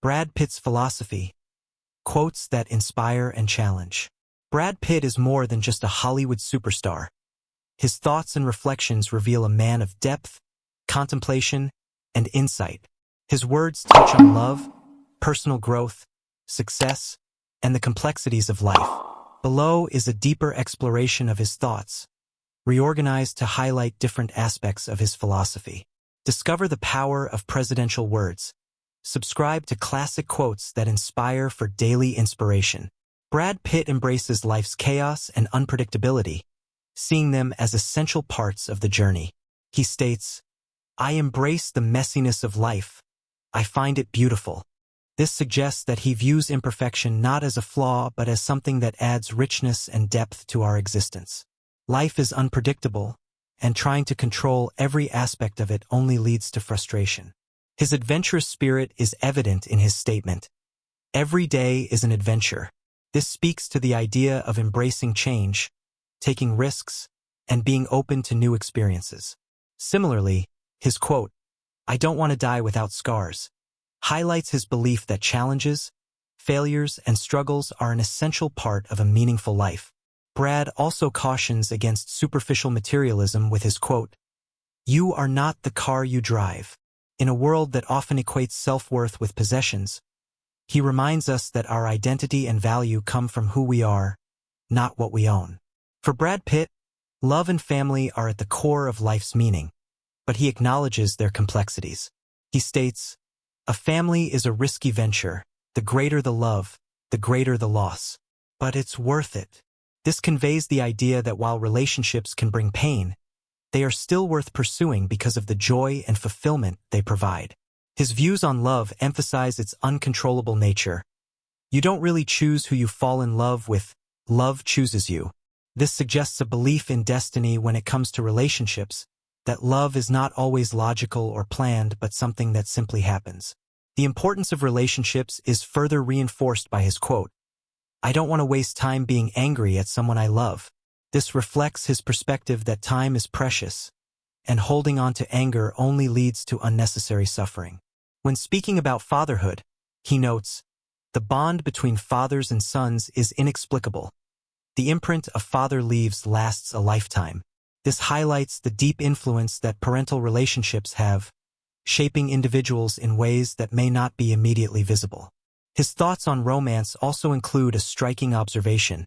Brad Pitt's philosophy. Quotes that inspire and challenge. Brad Pitt is more than just a Hollywood superstar. His thoughts and reflections reveal a man of depth, contemplation, and insight. His words touch on love, personal growth, success, and the complexities of life. Below is a deeper exploration of his thoughts, reorganized to highlight different aspects of his philosophy. Discover the power of presidential words. Subscribe to classic quotes that inspire for daily inspiration. Brad Pitt embraces life's chaos and unpredictability, seeing them as essential parts of the journey. He states, "I embrace the messiness of life. I find it beautiful." This suggests that he views imperfection not as a flaw but as something that adds richness and depth to our existence. Life is unpredictable, and trying to control every aspect of it only leads to frustration. His adventurous spirit is evident in his statement, "Every day is an adventure." This speaks to the idea of embracing change, taking risks, and being open to new experiences. Similarly, his quote, "I don't want to die without scars," highlights his belief that challenges, failures, and struggles are an essential part of a meaningful life. Brad also cautions against superficial materialism with his quote, "You are not the car you drive." In a world that often equates self-worth with possessions, he reminds us that our identity and value come from who we are, not what we own. For Brad Pitt, love and family are at the core of life's meaning, but he acknowledges their complexities. He states, "A family is a risky venture. The greater the love, the greater the loss. But it's worth it." This conveys the idea that while relationships can bring pain, they are still worth pursuing because of the joy and fulfillment they provide. His views on love emphasize its uncontrollable nature. You don't really choose who you fall in love with, love chooses you. This suggests a belief in destiny when it comes to relationships, that love is not always logical or planned but something that simply happens. The importance of relationships is further reinforced by his quote, "I don't want to waste time being angry at someone I love." This reflects his perspective that time is precious, and holding on to anger only leads to unnecessary suffering. When speaking about fatherhood, he notes, "The bond between fathers and sons is inexplicable. The imprint a father leaves lasts a lifetime." This highlights the deep influence that parental relationships have, shaping individuals in ways that may not be immediately visible. His thoughts on romance also include a striking observation.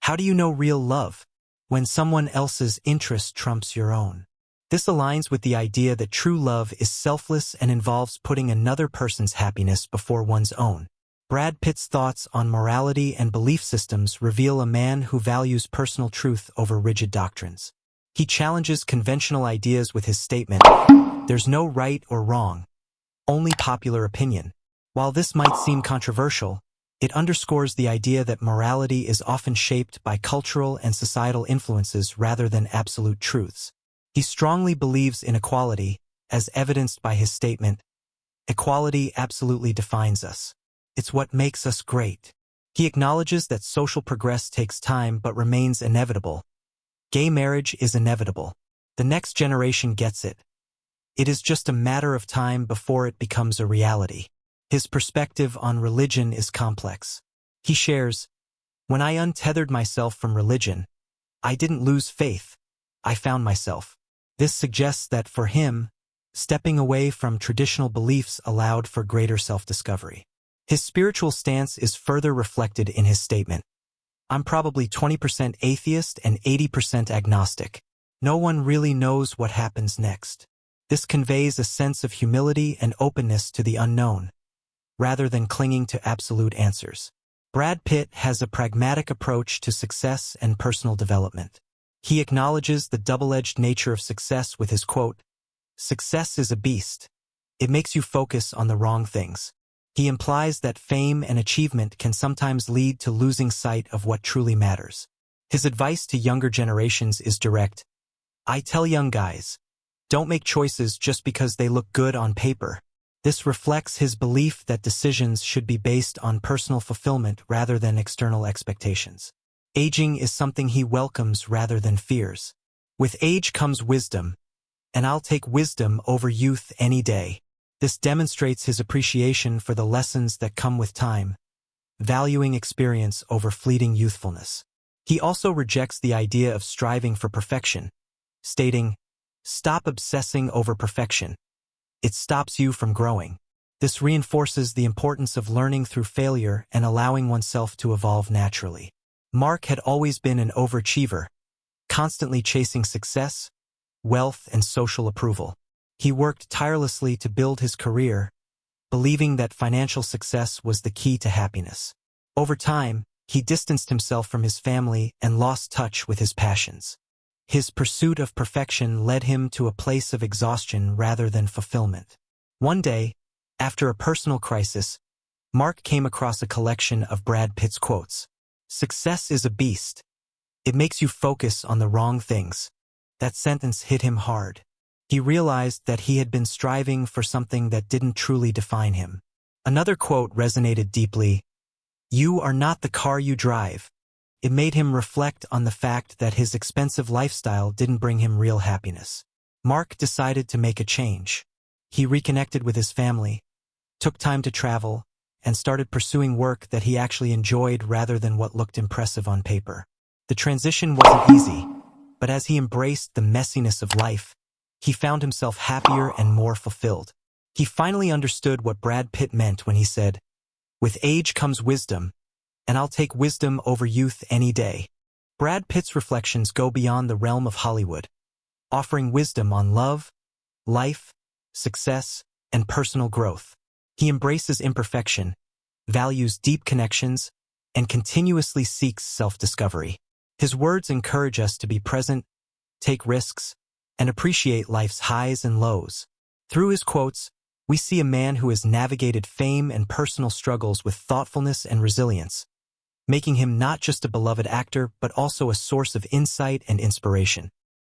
"How do you know real love? When someone else's interest trumps your own." This aligns with the idea that true love is selfless and involves putting another person's happiness before one's own. Brad Pitt's thoughts on morality and belief systems reveal a man who values personal truth over rigid doctrines. He challenges conventional ideas with his statement, "There's no right or wrong, only popular opinion." While this might seem controversial, it underscores the idea that morality is often shaped by cultural and societal influences rather than absolute truths. He strongly believes in equality, as evidenced by his statement, "Equality absolutely defines us. It's what makes us great." He acknowledges that social progress takes time but remains inevitable. Gay marriage is inevitable. The next generation gets it. It is just a matter of time before it becomes a reality. His perspective on religion is complex. He shares, "When I untethered myself from religion, I didn't lose faith. I found myself." This suggests that for him, stepping away from traditional beliefs allowed for greater self-discovery. His spiritual stance is further reflected in his statement, "I'm probably 20% atheist and 80% agnostic. No one really knows what happens next." This conveys a sense of humility and openness to the unknown, rather than clinging to absolute answers. Brad Pitt has a pragmatic approach to success and personal development. He acknowledges the double-edged nature of success with his quote, "Success is a beast. It makes you focus on the wrong things." He implies that fame and achievement can sometimes lead to losing sight of what truly matters. His advice to younger generations is direct. "I tell young guys, don't make choices just because they look good on paper." This reflects his belief that decisions should be based on personal fulfillment rather than external expectations. Aging is something he welcomes rather than fears. "With age comes wisdom, and I'll take wisdom over youth any day." This demonstrates his appreciation for the lessons that come with time, valuing experience over fleeting youthfulness. He also rejects the idea of striving for perfection, stating, "Stop obsessing over perfection. It stops you from growing." This reinforces the importance of learning through failure and allowing oneself to evolve naturally. Mark had always been an overachiever, constantly chasing success, wealth, and social approval. He worked tirelessly to build his career, believing that financial success was the key to happiness. Over time, he distanced himself from his family and lost touch with his passions. His pursuit of perfection led him to a place of exhaustion rather than fulfillment. One day, after a personal crisis, Mark came across a collection of Brad Pitt's quotes. "Success is a beast. It makes you focus on the wrong things." That sentence hit him hard. He realized that he had been striving for something that didn't truly define him. Another quote resonated deeply. "You are not the car you drive." It made him reflect on the fact that his expensive lifestyle didn't bring him real happiness. Mark decided to make a change. He reconnected with his family, took time to travel, and started pursuing work that he actually enjoyed rather than what looked impressive on paper. The transition wasn't easy, but as he embraced the messiness of life, he found himself happier and more fulfilled. He finally understood what Brad Pitt meant when he said, "With age comes wisdom, and I'll take wisdom over youth any day." Brad Pitt's reflections go beyond the realm of Hollywood, offering wisdom on love, life, success, and personal growth. He embraces imperfection, values deep connections, and continuously seeks self-discovery. His words encourage us to be present, take risks, and appreciate life's highs and lows. Through his quotes, we see a man who has navigated fame and personal struggles with thoughtfulness and resilience, making him not just a beloved actor but also a source of insight and inspiration.